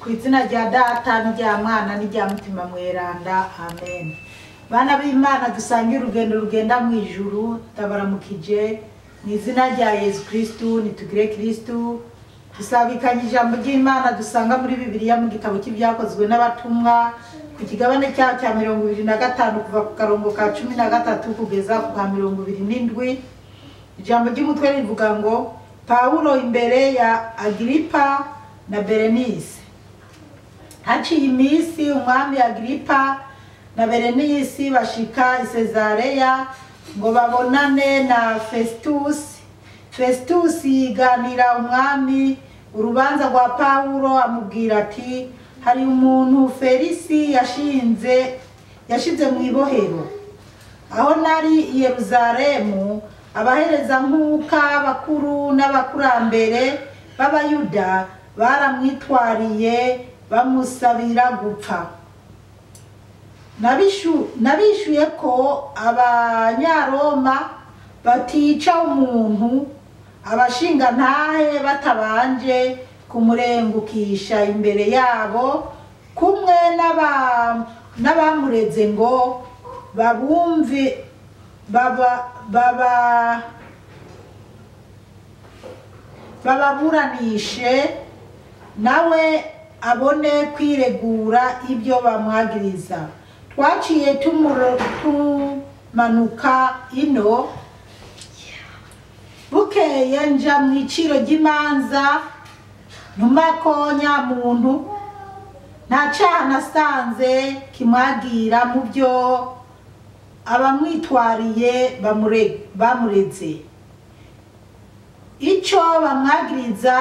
Kw'izina rya Data n'irya Mwana n'irya Mutima Mweranda, amen. Bana b'Imana dusangiye urugendo rugenda mu ijuru, ndabaramukije mu izina rya Yesu Kristu. Nitugire Kristu, dusabikanye ijambo ry'Imana dusanga muri Bibiliya mu gitabo cy'ibyakozwe n'abatumwa ku kigabane cya 25 kuva ku karongo ka 13 kugeza ku ka 27. Ijambo ry'umutwe rivuga ngo Paulo imbere ya Agripa na Berenice. Haciye iminsi umwami Agripa na Berenice bashika i Cesareya ngo babonane na Festus. Festus yiganira umwami urubanza rwa Paulo, amubwira ati hari umuntu Felisi yashize mu ibohero. Aho nari i Yerusalemu, abahereza nkuka bakuru n'abakurambere b'Abayuda baramwitwariye bamusabira gupfa. Nabishuye ko Abanyaroma batica umuntu abashinga ntahe batabanje kumurengukisha imbere yabo, kumwe n'abamureze ngo babumve bababuranishe nawe abone kwiregura ibyo bamwagiriza. Twaciye tumanuka ino, bukeye nja mu iciro ry'imanza ntumako nyamuntu nta caha nasanze kimwagira mu byo abamwitwariye bamureze. Ico bamwagiriza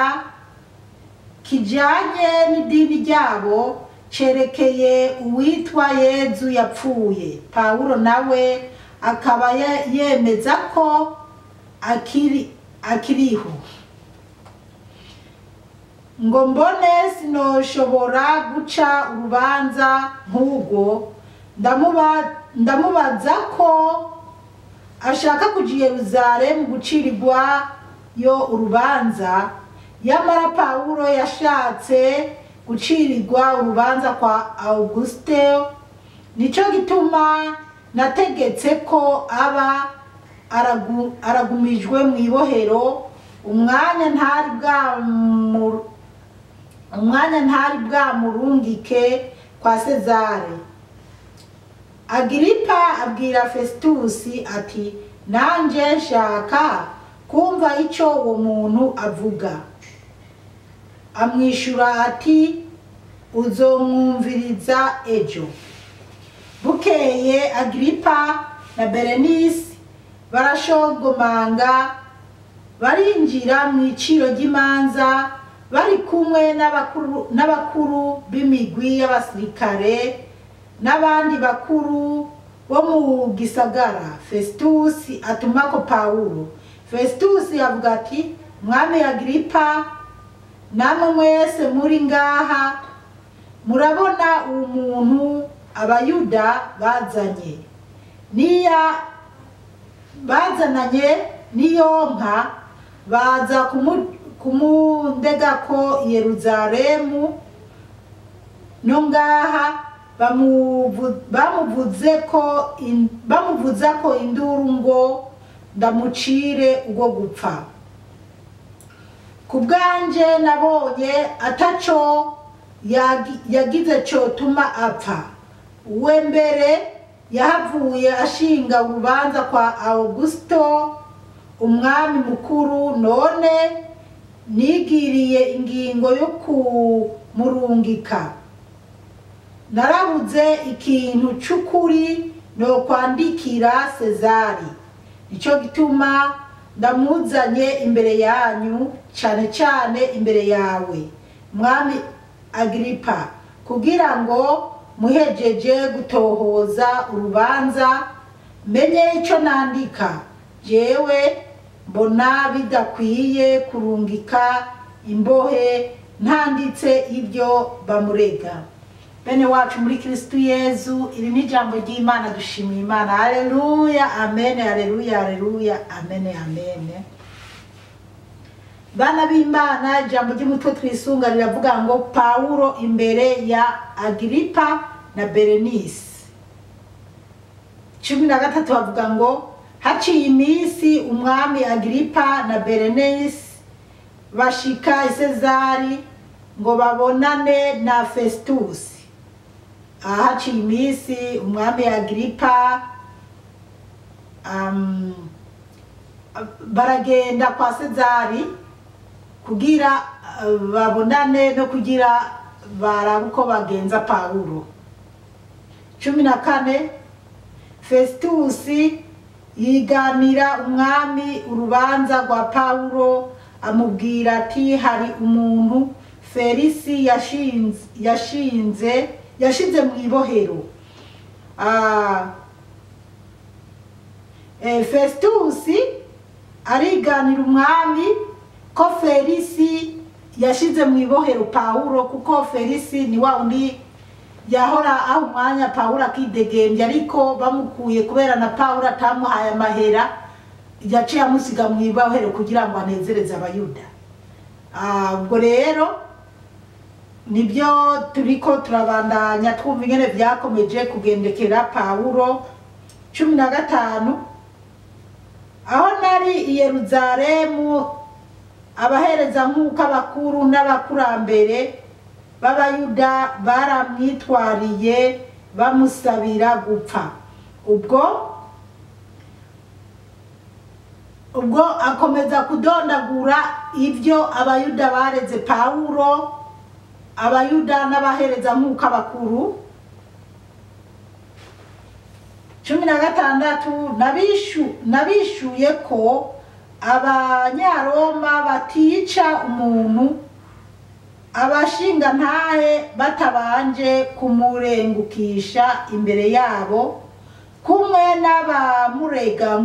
kijanye n'idini ryabo cerekeye uwitwa Yezu yapfuye. Paulo nawe akaba yemeza ko akiriho. Ngo mbone sinoshobora guca urubanza nk'ubwo, ndamubaza ko ashaka kuja i Yerusalemu gucirirwa yo urubanza, yamara Paulo yashatse gucirirwa urubanza kwa Auguste. Nico gituma nategetse ko aba aragumijwe mu ibohero umwanya ntari bwamurungike kwa Cesare. Agripa abwira Festus ati nanje nshaka kumva ico uwo muntu avuga. Amwishura ati uzomwumviriza ejo. Bukeye Agripa na Berenice barashogomanga barinjira mu iciro ry'imanza bari kumwe n'abakuru b'imigwi y'abasirikare n'abandi bakuru bo mu gisagara. Festus atumako Paulo. Festus avuga ati mwami Agripa, namwe mwese muri ngaha murabona uwo muntu Abayuda bazananye n'iyonka baza kumundega ko Yerusalemu, no ngaha bamuvuza ko induru ngo ndamucire ubwo gupfa. Kubwanje nabonye ataco yagize cyo tuma apfa. We mbere yahavuye ashinga urubanza kwa Augusto umwami mukuru, none nigiriye ingingo yo kumurungika. Narabuze ikintu c'ukuri no kwandikira Cesari, nico gituma ndamuzanye imbere yanyu, cane imbere yawe mwami Agripa, kugira ngo muhejeje gutohoza urubanza menye ico nandika. Jewe mbona bidakwiye kurungika imbohe ntanditse ibyo bamurega. Bene wacu muri Kristu Yezu, iri ni ijambo ry'Imana. Dushimiye Imana. Haleluya, amen, haleluya, haleluya, amen, amen. bana b'Imana ijambo ry'umutwe twisunga riravuga ngo Paulo imbere ya Agripa na Berenice. 13 bavuga ngo haciye iminsi umwami Agripa na Berenice bashika i Sezari ngo babonane na Festus. Haciye iminsi umwami Agripa baragenda kwa Sezari kugira babonane no kugira barabuko bagenza Paulo. 14 Festus yiganira umwami urubanza rwa Paulo amubwira ati hari umuntu Felisi yashinze mu ibohero. Festus ariganira umwami ko Felisi yashize mu ibohero Paulo kuko Felisi ni wa undi yahora aho umwanya Paulo akidegembya ariko bamukuye kubera na Paulo atamuhaye amahera yaciye amusiga mu ibohero kugira ngo anezereze abayuda. Ubwo rero nibyo turiko turabandanya twumva ingene vyakomeje kugendekera Paulo. 15 aho nari i Yerusalemu abahereza nk'uko abakuru n'abakurambere b'abayuda baramwitwariye bamusabira gupfa. Ubwo akomeza kudondagura ibyo abayuda bareze Paulo, abayuda n'abahereza nk'uko abakuru. 16 nabishuye ko abanyaroma batica umuntu abashinga ntahe batabanje kumurengukisha imbere yabo kumwe n'abamurega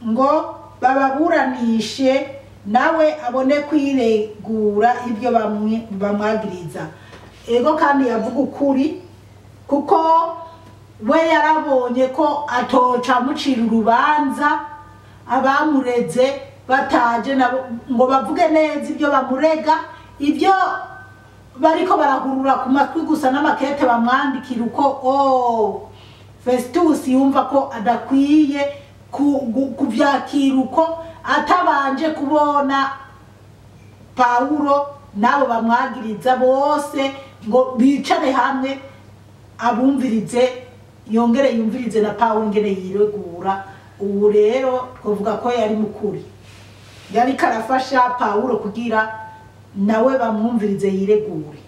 ngo bababuranishe nawe abone kwiregura ibyo bamwagiriza. Ego kandi yavuga ukuri kuko we yarabonye ko atoca mucira urubanza abamureze bataje nabo ngo bavuge neza ibyo bamurega, ibyo bariko barahurura ku matwi gusa n'amakete bamwandikira uko Festus yumva ko adakwiye kuvyakira uko atabanje kubona Paulo nabo bamwagiriza bose ngo bicare hamwe abumvirize yongere yumvirize na Paulo ngene yiregura. Ubu rero kuvuga ko yari mukuri, yari karafasha Paulo kugira nawe bamwumvirize yiregure.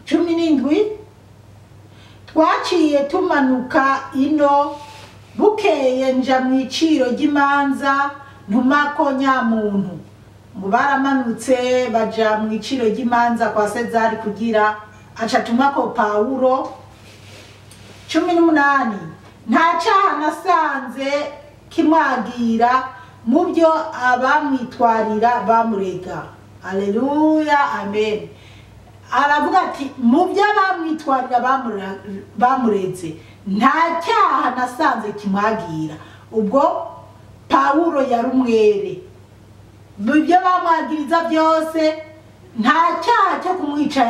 17 twaciye tumanuka ino bukeye nja mu iciro ry'imanza ntumako nyamuntu ngo baramanutse baja mu iciro ry'imanza kwa Sezari kugira aca tumako Paulo. 18 nta cyaha nasanze kimwagira mu byo abamwitwarira bamurega. Haleluya, amen. Aravuga ati mu byo abamwitwarira bamureze nta cyaha nasanze kimwagira. Ubwo Paulo yari umwere, mu byo bamwagiriza byose nta cyaha cyo kumwica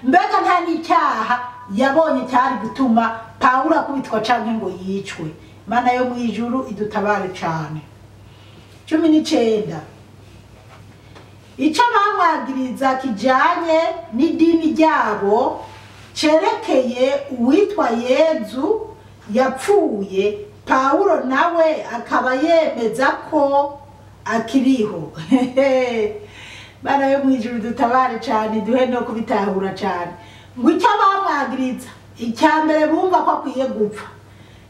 mbega nta n'icyaha yabonye cyari gutuma Paulo akubitwa canke ngo yicwe. Mana yo mwijuru idutabare cyane. 19 icyo bamwagiriza kijanye n'idini ryabo cerekeye uwitwa Yezu yapfuye, Paulo nawe akaba yemeza ko akiriho. Mana yo mwijuru dutabare cyane duhe no kubitahura cyane. Ngo icyo bamwagiriza icyambere bumva ko akwiye gupfa,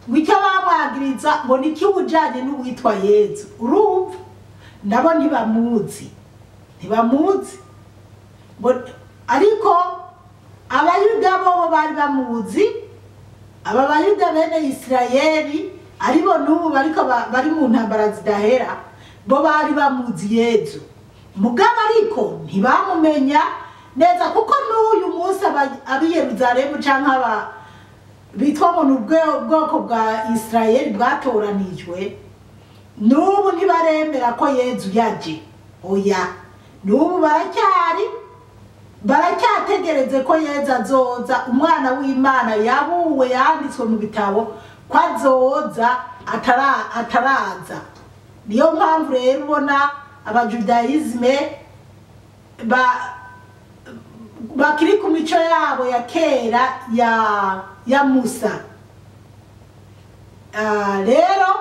ngo icyo bamwagiriza ngo ni cy'ubujanye n'uwitwa Yezu. Urumva nabo ntibamuzi ariko abayuda bo bari bamuzi. Aba bayuda bene Isirayeli aribo n'ubu bari mu ntambara zidahera bo bari bamuzi Yezu, mugabo ariko ntibamumenya neza kuko n'uyu munsi abi Yerusalemu canke bitwa ngo n'ubwoko bwa Isirayeli bwatoranijwe n'ubu ntibaremera ko Yezu yaje. Oya, n'ubu baracyategereze ko Yezu azoza, umwana w'Imana yabuwe yanditswe mu bitabo ko azoza ataraza. Niyo mpamvu rero ubona abajudayizme bakiri ku mico yabo ya kera ya Musa. Rero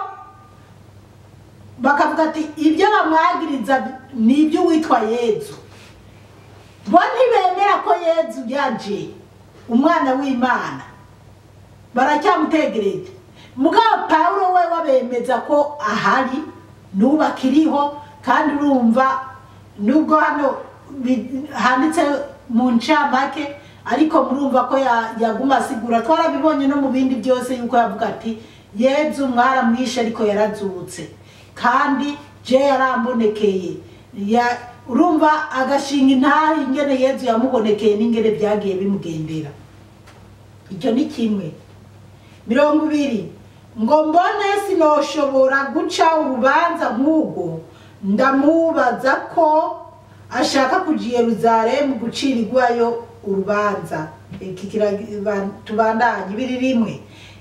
bakavuga ati ibyo bamwagiriza ni ibyo witwa Yezu. Bo ntibemera ko Yezu yaje, umwana w'Imana, baracyamutegereje. Mugabo Pawulo we wabemeza ko ahari n'ubakiriho, kandi urumva nubwo hano handitse mu ncamake, ariko murumva ko yaguma asigura. Twarabibonye no mu bindi byose yuko yavuga ati Yezu mwaramwishe ariko yarazutse, kandi je yarambonekeye. Urumva agashinga intahe ingene Yezu yamubonekeye n'ingene byagiye bimugendera. Icyo ni kimwe. 20 ngo mbone sinoshobora guca urubanza nk'ubwo, ndamubaza ko ashaka kuja Yerusalemu gucirirwayo urubanza. Tubandanye 21.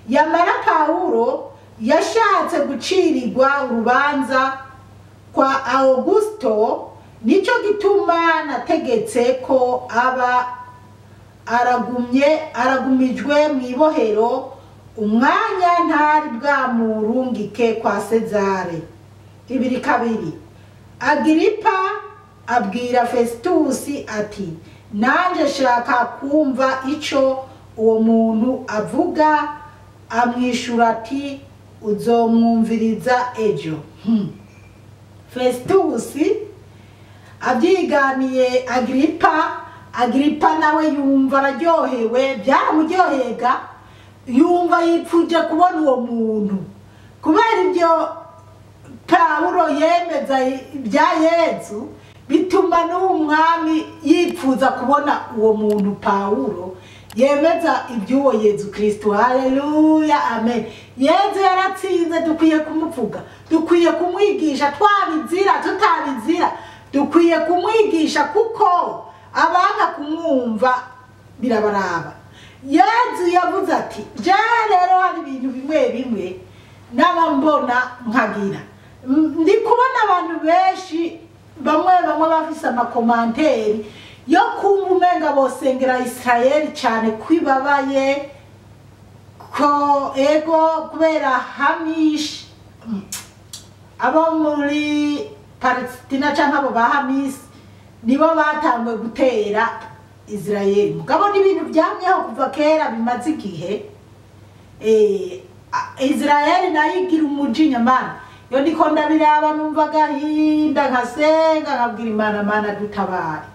Yamara Pawulo yashatse gucirirwa urubanza kwa Augusto, nico gituma nategetse ko aba aragumijwe mwibohero umwanya ntari bwamurungike kwa Sezare. 22. Agiripa abwira Festusi ati nanje shaka kumva ico uwo muntu avuga. Amwishura ati uzomwumviriza ejo. Festusi abyiganiye Agiripa nawe yumva araryohewe, byaramuryohega, yumva yipfuje kubona uwo muntu. Kubera ibyo Pawulo yemeza bya Yezu, bituma n'umwami yipfuza kubona uwo muntu Pawulo yemeza iby'uwo Yezu Kristo. Haleluya, amen. Yezu yaratsinze, dukwiye kumuvuga, dukwiye kumwigisha, twabizira tutabizira, dukwiye kumwigisha kuko abanga kumwumva birabaraba. Yezu yavuze ati je rero hari ibintu bimwe n'abambona nkagira. Ndi kubona abantu benshi bamwe bafise amakomanteri yo kumva umenga bosengera Israeli cyane kwibabaye ko ego kubera Hamish abo muri Palestina cyangwa abo bahamis nibo batangwe gutera Israeli. Mugabo n'ibintu byamyeho kuva kera bimaze igihe. Israeli nayigira umujinya mana. Yo ndiko ndabiraba numvaga hinda nkasenga nkabwira Imana dutabare.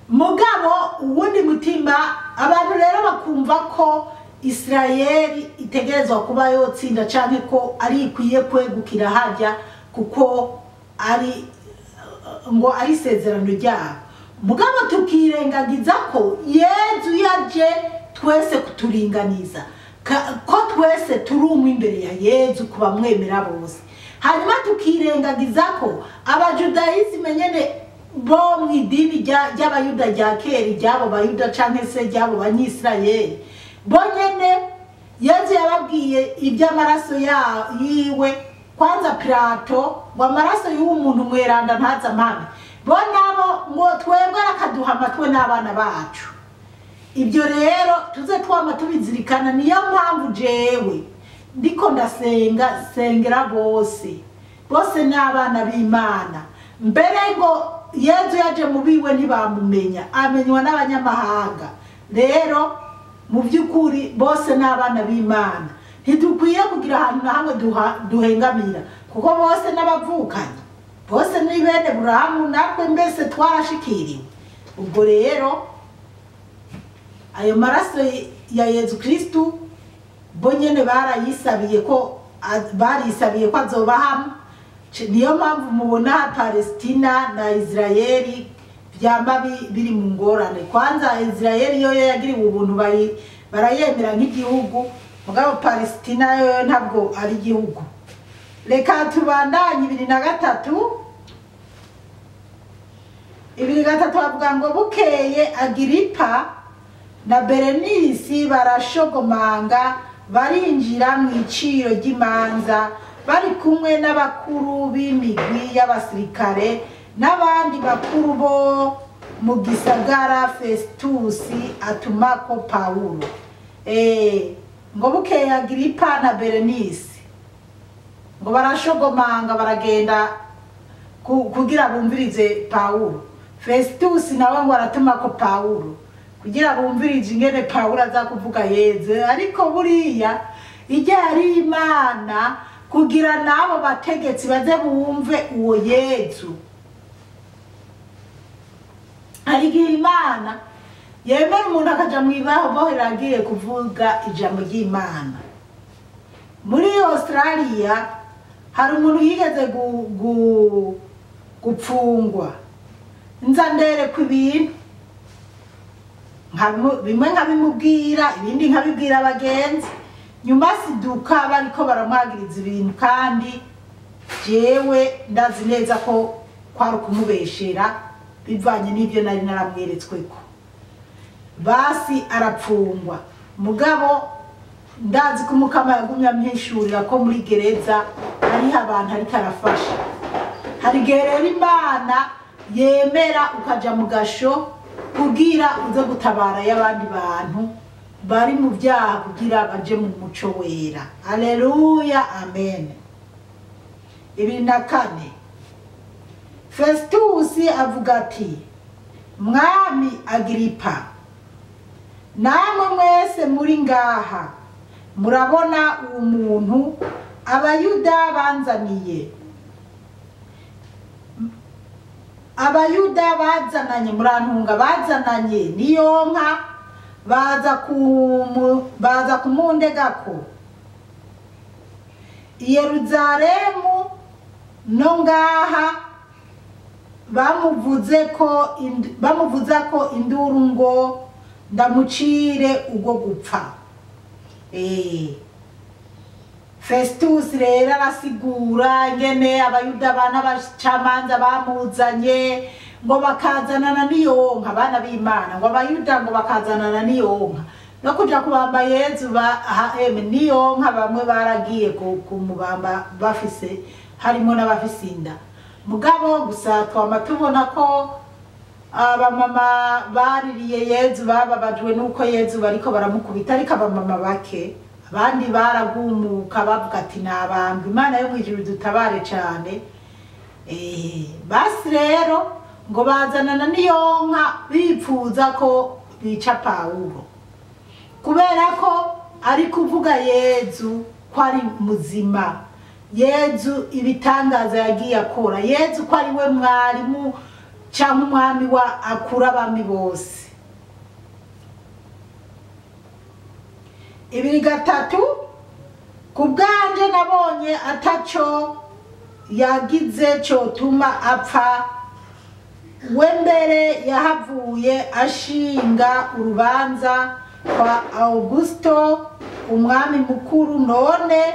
Mugabo uwundi mutima abantu rero bakumva ko Israeli itegerezwa kuba yotsinda canke ko ari ikwiye kwegukira hajya kuko ari ngo ari sezerano ryabo. Mugabo tukirengagiza ko Yezu yaje twese kuturinganiza, ko twese turumwe imbere ya Yezu kuba mwemera bose. Hanyuma tukirengagiza ko abajudayizme nyene bo mwidini ry'abayuda rya kera, ryabo bayuda canke se ryabo banyisirayeli, bo nyene Yezu yababwiye iby'amaraso yiwe. Kwanza Pilato ngo amaraso y'umuntu mweranda ntaza mpamwe, bo nabo ngo twebwe akaduha amatwe n'abana bacu. Ibyo rero tuze twama tubizirikana. Niyo mpamvu jewe ndiko ndasenga sengera bose n'abana b'Imana. Mbere ngo Yezu yaje mubiwe ntibamumenya, amenywa n'abanyamahanga. Rero mu by'ukuri bose n'abana b'Imana, ntidukwiye kugira ahantu na hamwe duhengamira, kuko bose n'abavukanye, bose ni bene Aburahamu, natwe mbese twarashikiriwe. Ubwo rero ayo maraso ya Yezu Kristo bo nyene barisabiye ko azobahamo. Niyo mpamvu mubona Palestina na Israeli byamba biri mu ngorane. Kwanza Israeli yo yagiriwe ubuntu barayemera nk'igihugu, mugabo Palestina yo ntabwo ari igihugu. reka tubandanye 2:3. 2:3 bavuga ngo bukeye Agiripa na Berenisi barashogomanga barinjira mu iciro ry'imanza bari kumwe n'abakuru b'imigwi y'abasirikare n'abandi bakuru bo mu gisagara. Festusi atumako Pawulo. Ngo bukeye Agiripa na Berenisi ngo barashogomanga baragenda kugira bumvirize Pawulo. Festusi nawe ngo aratumako Pawulo kugira bumvirize ingene Pawulo aza kuvuga Yezu. Ariko buriya ijya ari Imana kugira nabo bategetsi baze bumve uwo Yezu. Arigiye Imana yemera umuntu akaja mwibaho agiye kuvuga ijambo ry'Imana. Muri Australia hari umuntu yigeze gupfungwa nza ndere ku ibintu bimwe nkabimubwira ibindi nkabibwira abagenzi, nyuma siduka bariko baramwagiriza ibintu kandi jewe ndazi neza ko kwari kumubeshera bivanye n'ibyo nari naramweretsweko. Basi arapfungwa mugabo ndazi ko Mukama yagumye amhishurira ko muri gereza hariho abantu ariko arafasha. Hari gerera Imana yemera ukaja mu gasho kugira uze gutabara y'abandi bantu bari mu byaha kugira baje mu muco wera. Haleluya, amen. 2:4 Festusi avuga ati Mwami Agiripa, namwe mwese muri ngaha murabona uwo muntu Abayuda banzaniye. Abayuda bazananye murantunga bazananye niyo nka baza kumundegako Yeruzalemu no ngaha bamuvuza ko induru ngo ndamucire ubwo gupfa. Festus rero arasigura ingene Abayuda bana bacamanza bamuzanye ngo bakazanana niyonka abana b'Imana, ngo Abayuda ngo bakazanana niyonka no kuja kubamba Yezu niyonka. Bamwe baragiye kumubamba bafise harimo n'abafise inda, mugabo gusa twama tubona ko abamama baririye Yezu bababajwe nuko Yezu bariko baramukubita, ariko abamama bake abandi baragumuka bavuga ati nabanga Imana yo mwijuru dutabare cyane. Basi rero ngo bazanana niyonka bipfuza ko bica Pawulo kubera ko ari kuvuga Yezu ko ari muzima, Yezu ibitangaza yagiye akora, Yezu ko ari we mwarimu cyangwa umwami wa akura abami bose. 2:3 kubwanje nabonye ataco yagize cyotuma apfa, we mbere yahavuye ashinga urubanza kwa Augusto umwami mukuru, none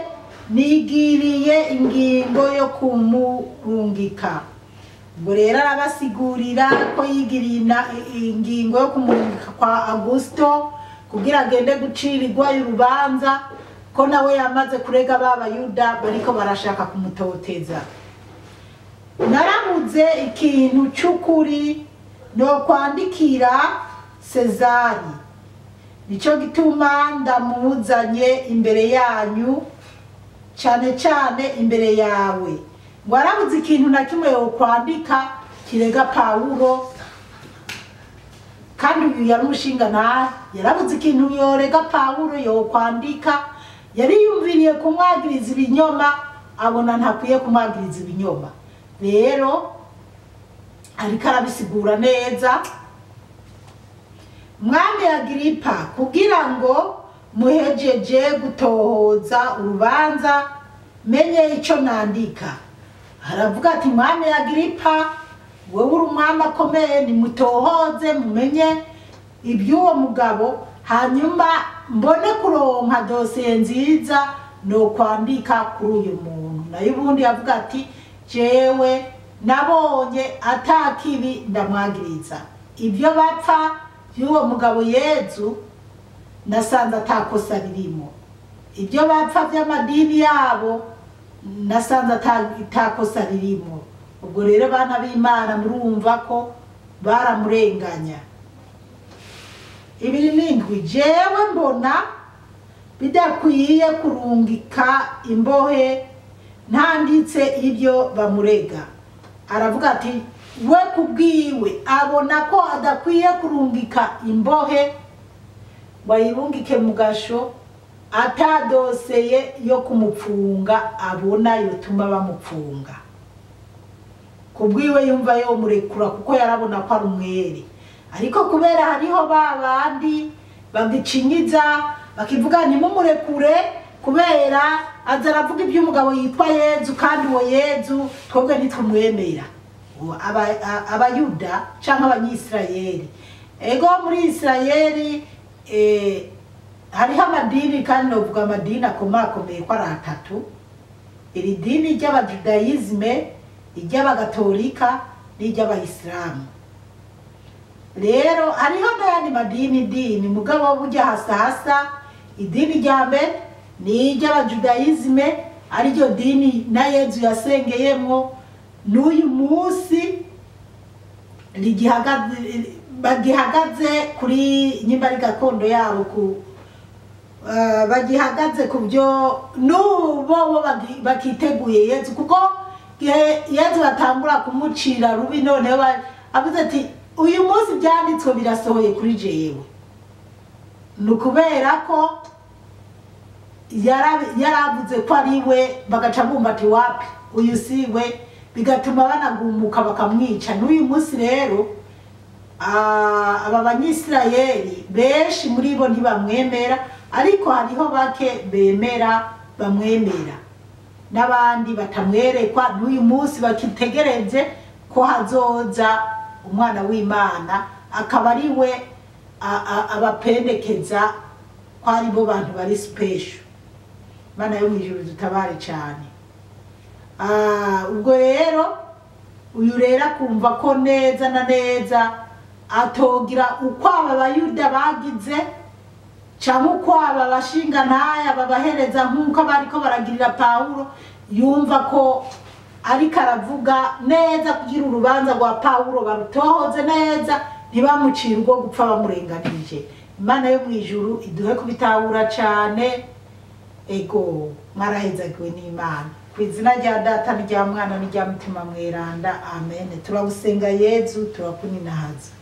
nigiriye ingingo yo kumurungika. Ubwo rero arabasigurira ko yigiriye ingingo yo kumurungika kwa Augusto kugira agende gucirirwa y'urubanza ko nawe yamaze kurega b'Abayuda bariko barashaka kumutoteza. Naramuze ikintu cy'ukuri no kwandikira Sezari, nico gituma ndamuzanye imbere yanyu cyane cyane imbere yawe. Ngo arabuze ikintu na kimwe yo kwandika kirega Pawulo, kandi uyu yari umushinga nawe yarabuze ikintu yorega Pawulo yo kwandika. Yari yumviriye kumwagiriza ibinyoma, abona ntakwiye kumwagiriza ibinyoma, rero ariko arabisigura neza. Mwami Agiripa, kugira ngo muhejeje gutohoza urubanza menye ico nandika. Haravuga ati Mwami Agiripa, wewe uri umwami akomeye, nimutohoze mumenye iby'uwo mugabo, hanyuma mbone kuronka dosiye nziza no kwandika kuri uyu muntu. Nayo ubundi yavuga ati jewe nabonye atakibi ndamwagiriza, ibyo bapfa y'uwo mugabo Yezu nasanze atakosa ririmo, ibyo bapfa by'amadini yabo nasanze atakosa ririmo. Ubwo rero bana b'Imana murumva ko baramurenganya. 7 jewe mbona bidakwiye kurungika imbohe ntanditse ibyo bamurega. Aravuga ati we kubwiwe abona ko adakwiye kurungika imbohe bayirungike mu gasho atadoseye yo kumupfunga abona yotuma bamupfunga. Kubwiwe yumva yo murekura kuko yarabona ko ari umwere, ariko kubera hariho babandi bagicinyiza bakivuga ni mumurekure kubera azaravuga iby'umugabo yitwa Yezu kandi uwo Yezu twebwe nitwumwemera. Abayuda canke abanyisirayeli, ego muri Isirayeli hariho amadini kandi novuga amadini akomakomeye ko ari 3. Iri dini ry'abajudayizme, iry'abagatolika n'iry'abayisilamu. Rero hariho n'ayandi madini mugabo burya hasa idini rya mbere ni iry'abajudayizme, ariryo dini na Yezu yasengeyemwo n'uyu munsi bagihagaze kuri nyimbari gakondo yabo ku bagihagaze ku byo n'ubo bakiteguye Yezu, kuko Yezu batangura kumucira rubi none avuze ati uyu munsi byanditswe birasohoye kuri jewe. Nukubera ko yaravuze ko ari we bagaca bumva ati wapi uyu siwe, bigatuma banagumuka bakamwica. N'uyu munsi rero aba banyisirayeli benshi muri bo ntibamwemera, ariko hariho bake bemera bamwemera n'abandi batamwerekwa. N'uyu munsi bakitegereje ko hazoza umwana w'Imana akaba ari we abapendekeza ko ari bo bantu bari special. Mana yo mwijuru dutabare cyane. Ubwo rero uyu rero akumva ko neza na neza atogira uko abayuda bagize cyangwa uko abashinga ntaya babahereza nk'uko bariko baragirira Paulo, yumva ko ariko aravuga neza kugira urubanza rwa Paulo barutohoze neza ntibamucire ubwo gupfa bamurenganije. Imana yo mwijuru iduhe kubitahura cyane. Ego mwarahezagiwe n'Imana. Ku izina rya Data n'irya Mwana n'irya Mutima Mweranda, amen. Turagusenga Yezu, turakuninahaza.